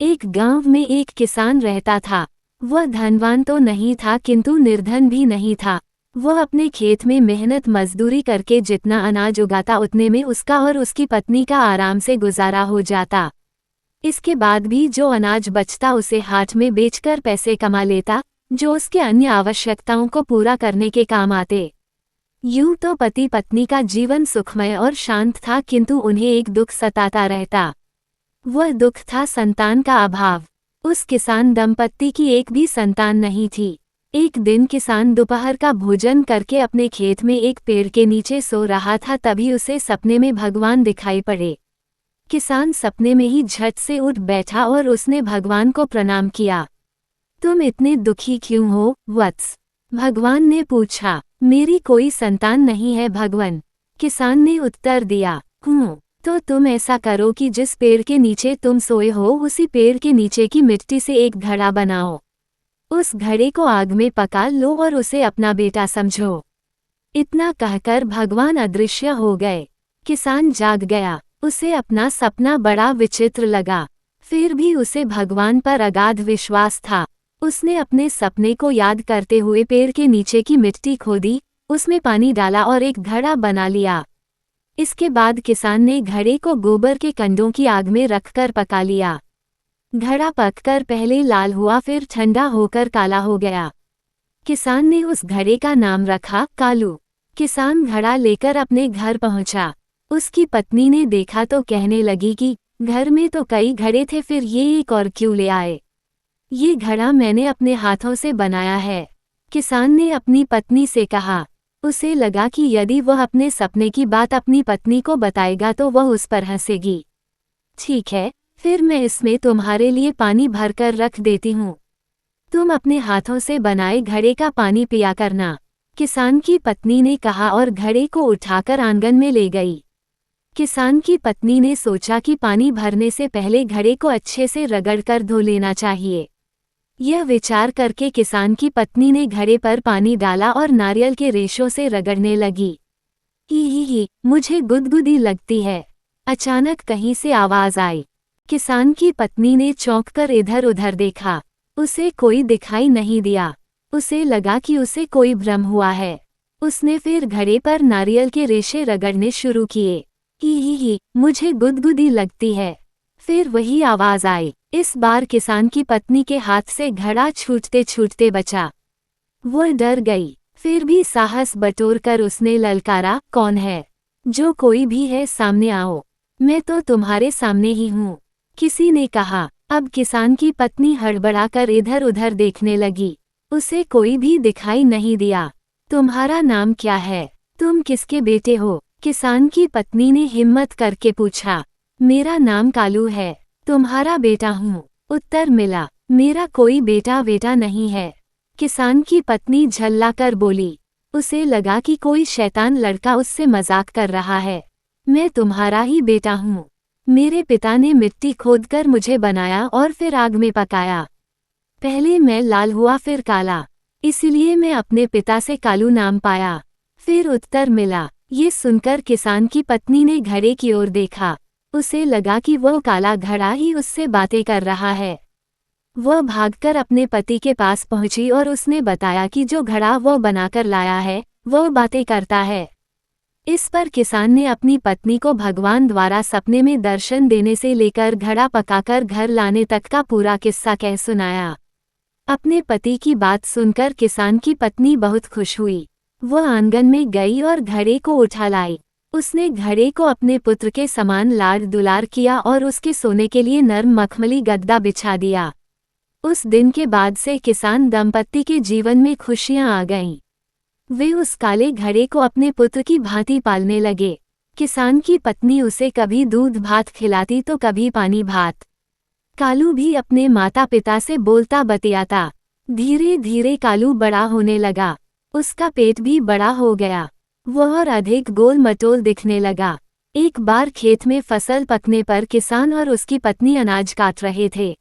एक गांव में एक किसान रहता था। वह धनवान तो नहीं था किंतु निर्धन भी नहीं था। वह अपने खेत में मेहनत मजदूरी करके जितना अनाज उगाता उतने में उसका और उसकी पत्नी का आराम से गुजारा हो जाता। इसके बाद भी जो अनाज बचता उसे हाट में बेचकर पैसे कमा लेता, जो उसके अन्य आवश्यकताओं को पूरा करने के काम आते। यूं तो पति पत्नी का जीवन सुखमय और शांत था, किंतु उन्हें एक दुख सताता रहता। वह दुख था संतान का अभाव। उस किसान दंपत्ति की एक भी संतान नहीं थी। एक दिन किसान दोपहर का भोजन करके अपने खेत में एक पेड़ के नीचे सो रहा था, तभी उसे सपने में भगवान दिखाई पड़े। किसान सपने में ही झट से उठ बैठा और उसने भगवान को प्रणाम किया। तुम इतने दुखी क्यों हो वत्स? भगवान ने पूछा। मेरी कोई संतान नहीं है भगवान, किसान ने उत्तर दिया। तो तुम ऐसा करो कि जिस पेड़ के नीचे तुम सोए हो उसी पेड़ के नीचे की मिट्टी से एक घड़ा बनाओ। उस घड़े को आग में पका लो और उसे अपना बेटा समझो। इतना कहकर भगवान अदृश्य हो गए। किसान जाग गया। उसे अपना सपना बड़ा विचित्र लगा, फिर भी उसे भगवान पर अगाध विश्वास था। उसने अपने सपने को याद करते हुए पेड़ के नीचे की मिट्टी खोदी, उसमें पानी डाला और एक घड़ा बना लिया। इसके बाद किसान ने घड़े को गोबर के कंडों की आग में रखकर पका लिया। घड़ा पककर पहले लाल हुआ, फिर ठंडा होकर काला हो गया। किसान ने उस घड़े का नाम रखा कालू। किसान घड़ा लेकर अपने घर पहुंचा। उसकी पत्नी ने देखा तो कहने लगी कि घर में तो कई घड़े थे, फिर ये एक और क्यों ले आए? ये घड़ा मैंने अपने हाथों से बनाया है। किसान ने अपनी पत्नी से कहा। उसे लगा कि यदि वह अपने सपने की बात अपनी पत्नी को बताएगा तो वह उस पर हंसेगी। ठीक है, फिर मैं इसमें तुम्हारे लिए पानी भरकर रख देती हूँ। तुम अपने हाथों से बनाए घड़े का पानी पिया करना। किसान की पत्नी ने कहा और घड़े को उठाकर आंगन में ले गई। किसान की पत्नी ने सोचा कि पानी भरने से पहले घड़े को अच्छे से रगड़कर धो लेना चाहिए। यह विचार करके किसान की पत्नी ने घड़े पर पानी डाला और नारियल के रेशों से रगड़ने लगी। ही, मुझे गुदगुदी लगती है। अचानक कहीं से आवाज आई। किसान की पत्नी ने चौंककर इधर उधर देखा। उसे कोई दिखाई नहीं दिया। उसे लगा कि उसे कोई भ्रम हुआ है। उसने फिर घड़े पर नारियल के रेशे रगड़ने शुरू किए। ही, मुझे गुदगुदी लगती है। फिर वही आवाज आई। इस बार किसान की पत्नी के हाथ से घड़ा छूटते छूटते बचा। वह डर गई, फिर भी साहस बटोरकर उसने ललकारा, कौन है? जो कोई भी है सामने आओ, मैं तो तुम्हारे सामने ही हूँ। किसी ने कहा। अब किसान की पत्नी हड़बड़ाकर इधर उधर देखने लगी। उसे कोई भी दिखाई नहीं दिया। तुम्हारा नाम क्या है? तुम किसके बेटे हो? किसान की पत्नी ने हिम्मत करके पूछा। मेरा नाम कालू है, तुम्हारा बेटा हूँ, उत्तर मिला। मेरा कोई बेटा नहीं है, किसान की पत्नी झल्लाकर बोली। उसे लगा कि कोई शैतान लड़का उससे मजाक कर रहा है। मैं तुम्हारा ही बेटा हूँ। मेरे पिता ने मिट्टी खोदकर मुझे बनाया और फिर आग में पकाया। पहले मैं लाल हुआ फिर काला, इसलिए मैं अपने पिता से कालू नाम पाया, फिर उत्तर मिला। ये सुनकर किसान की पत्नी ने घड़े की ओर देखा। उसे लगा कि वह काला घड़ा ही उससे बातें कर रहा है। वह भागकर अपने पति के पास पहुंची और उसने बताया कि जो घड़ा वह बनाकर लाया है वह बातें करता है। इस पर किसान ने अपनी पत्नी को भगवान द्वारा सपने में दर्शन देने से लेकर घड़ा पकाकर घर लाने तक का पूरा किस्सा कह सुनाया। अपने पति की बात सुनकर किसान की पत्नी बहुत खुश हुई। वह आंगन में गई और घड़े को उठा लाई। उसने घड़े को अपने पुत्र के समान लाड दुलार किया और उसके सोने के लिए नर्म मखमली गद्दा बिछा दिया। उस दिन के बाद से किसान दंपत्ति के जीवन में खुशियां आ गईं। वे उस काले घड़े को अपने पुत्र की भांति पालने लगे। किसान की पत्नी उसे कभी दूध भात खिलाती तो कभी पानी भात। कालू भी अपने माता पिता से बोलता बतियाता। धीरे धीरे कालू बड़ा होने लगा। उसका पेट भी बड़ा हो गया। वह और अधिक गोल मटोल दिखने लगा। एक बार खेत में फसल पकने पर किसान और उसकी पत्नी अनाज काट रहे थे।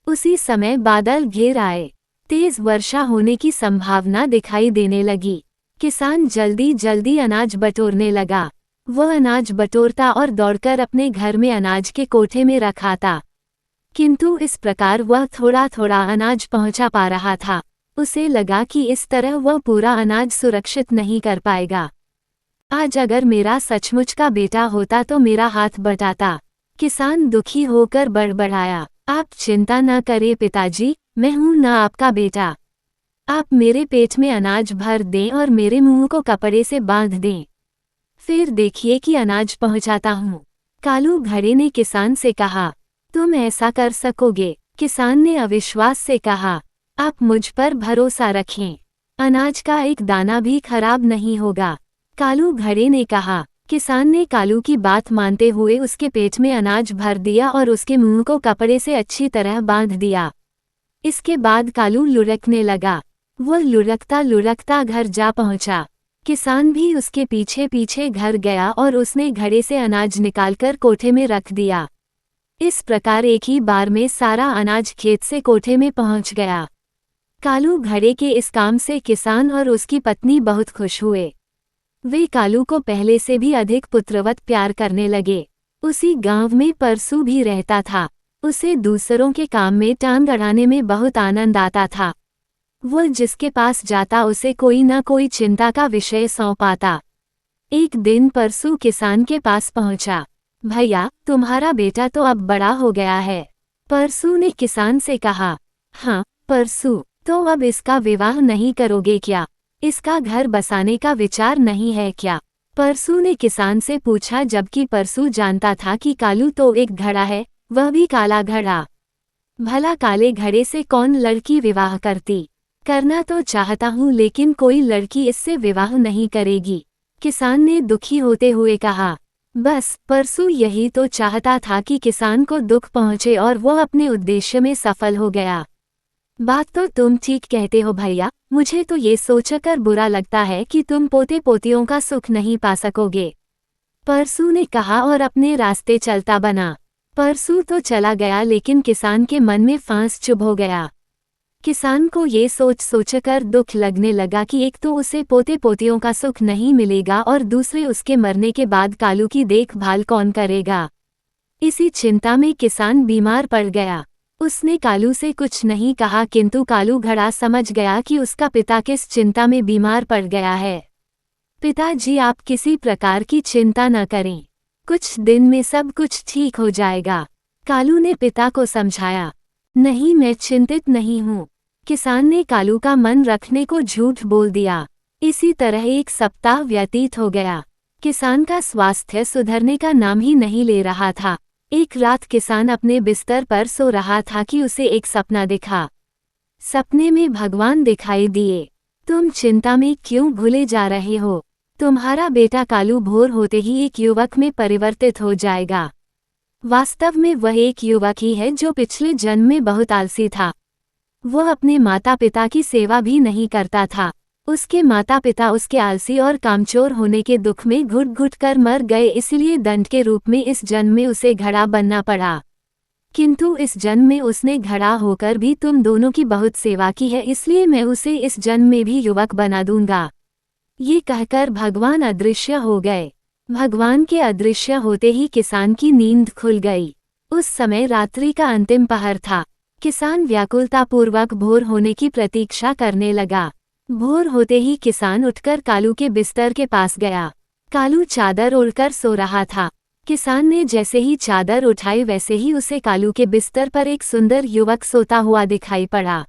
उसी समय बादल घिर आए। तेज वर्षा होने की संभावना दिखाई देने लगी। किसान जल्दी जल्दी अनाज बटोरने लगा। वह अनाज बटोरता और दौड़कर अपने घर में अनाज के कोठे में रखाता। किंतु इस प्रकार वह थोड़ा थोड़ा अनाज पहुंचा पा रहा था। उसे लगा कि इस तरह वह पूरा अनाज सुरक्षित नहीं कर पाएगा। आज अगर मेरा सचमुच का बेटा होता तो मेरा हाथ बटाता। किसान दुखी होकर बड़बड़ाया, आप चिंता न करें पिताजी, मैं हूं न आपका बेटा। आप मेरे पेट में अनाज भर दें और मेरे मुंह को कपड़े से बांध दें, फिर देखिए कि अनाज पहुंचाता हूँ। कालू घड़े ने किसान से कहा, तुम ऐसा कर सकोगे? किसान ने अविश्वास से कहा, आप मुझ पर भरोसा रखें, अनाज का एक दाना भी खराब नहीं होगा। कालू घड़े ने कहा। किसान ने कालू की बात मानते हुए उसके पेट में अनाज भर दिया और उसके मुंह को कपड़े से अच्छी तरह बांध दिया। इसके बाद कालू लुढ़कने लगा। वह लुढ़कता लुढ़कता घर जा पहुंचा। किसान भी उसके पीछे पीछे घर गया और उसने घड़े से अनाज निकालकर कोठे में रख दिया। इस प्रकार एक ही बार में सारा अनाज खेत से कोठे में पहुंच गया। कालू घड़े के इस काम से किसान और उसकी पत्नी बहुत खुश हुए। वे कालू को पहले से भी अधिक पुत्रवत प्यार करने लगे। उसी गांव में परसू भी रहता था। उसे दूसरों के काम में टांग अड़ाने में बहुत आनंद आता था। वह जिसके पास जाता उसे कोई न कोई चिंता का विषय सौंपाता। एक दिन परसू किसान के पास पहुंचा। भैया, तुम्हारा बेटा तो अब बड़ा हो गया है। परसू ने किसान से कहा। हाँ परसू, तो अब इसका विवाह नहीं करोगे क्या? इसका घर बसाने का विचार नहीं है क्या? परसू ने किसान से पूछा, जबकि परसू जानता था कि कालू तो एक घड़ा है, वह भी काला घड़ा। भला काले घड़े से कौन लड़की विवाह करती? करना तो चाहता हूँ लेकिन कोई लड़की इससे विवाह नहीं करेगी। किसान ने दुखी होते हुए कहा। बस परसू यही तो चाहता था कि किसान को दुख पहुँचे और वह अपने उद्देश्य में सफल हो गया। बात तो तुम ठीक कहते हो भैया, मुझे तो ये सोचकर बुरा लगता है कि तुम पोते पोतियों का सुख नहीं पा सकोगे। परसू ने कहा और अपने रास्ते चलता बना। परसू तो चला गया लेकिन किसान के मन में फांस चुभ हो गया। किसान को ये सोचकर दुख लगने लगा कि एक तो उसे पोते पोतियों का सुख नहीं मिलेगा और दूसरे उसके मरने के बाद कालू की देखभाल कौन करेगा। इसी चिंता में किसान बीमार पड़ गया। उसने कालू से कुछ नहीं कहा किंतु कालू घड़ा समझ गया कि उसका पिता किस चिंता में बीमार पड़ गया है। पिताजी, आप किसी प्रकार की चिंता न करें, कुछ दिन में सब कुछ ठीक हो जाएगा। कालू ने पिता को समझाया। नहीं, मैं चिंतित नहीं हूँ। किसान ने कालू का मन रखने को झूठ बोल दिया। इसी तरह एक सप्ताह व्यतीत हो गया। किसान का स्वास्थ्य सुधरने का नाम ही नहीं ले रहा था। एक रात किसान अपने बिस्तर पर सो रहा था कि उसे एक सपना दिखा। सपने में भगवान दिखाई दिए। तुम चिंता में क्यों भूले जा रहे हो? तुम्हारा बेटा कालू भोर होते ही एक युवक में परिवर्तित हो जाएगा। वास्तव में वह एक युवक ही है जो पिछले जन्म में बहुत आलसी था। वह अपने माता पिता की सेवा भी नहीं करता था। उसके माता पिता उसके आलसी और कामचोर होने के दुख में घुट घुट कर मर गए, इसलिए दंड के रूप में इस जन्म में उसे घड़ा बनना पड़ा। किंतु इस जन्म में उसने घड़ा होकर भी तुम दोनों की बहुत सेवा की है, इसलिए मैं उसे इस जन्म में भी युवक बना दूंगा। ये कहकर भगवान अदृश्य हो गए। भगवान के अदृश्य होते ही किसान की नींद खुल गई। उस समय रात्रि का अंतिम पहर था। किसान व्याकुलतापूर्वक भोर होने की प्रतीक्षा करने लगा। भोर होते ही किसान उठकर कालू के बिस्तर के पास गया। कालू चादर ओढ़कर सो रहा था। किसान ने जैसे ही चादर उठाई वैसे ही उसे कालू के बिस्तर पर एक सुंदर युवक सोता हुआ दिखाई पड़ा।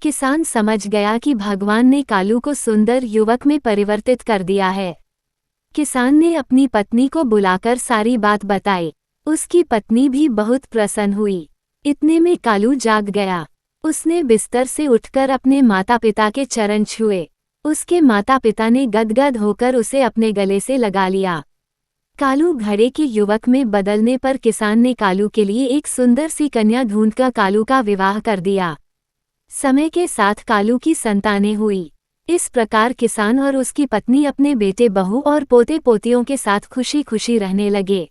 किसान समझ गया कि भगवान ने कालू को सुंदर युवक में परिवर्तित कर दिया है। किसान ने अपनी पत्नी को बुलाकर सारी बात बताई। उसकी पत्नी भी बहुत प्रसन्न हुई। इतने में कालू जाग गया। उसने बिस्तर से उठकर अपने माता पिता के चरण छुए। उसके माता पिता ने गदगद होकर उसे अपने गले से लगा लिया। कालू घड़े के युवक में बदलने पर किसान ने कालू के लिए एक सुंदर सी कन्या ढूंढकर कालू का विवाह कर दिया। समय के साथ कालू की संतानें हुई। इस प्रकार किसान और उसकी पत्नी अपने बेटे बहू और पोते पोतियों के साथ खुशी खुशी रहने लगे।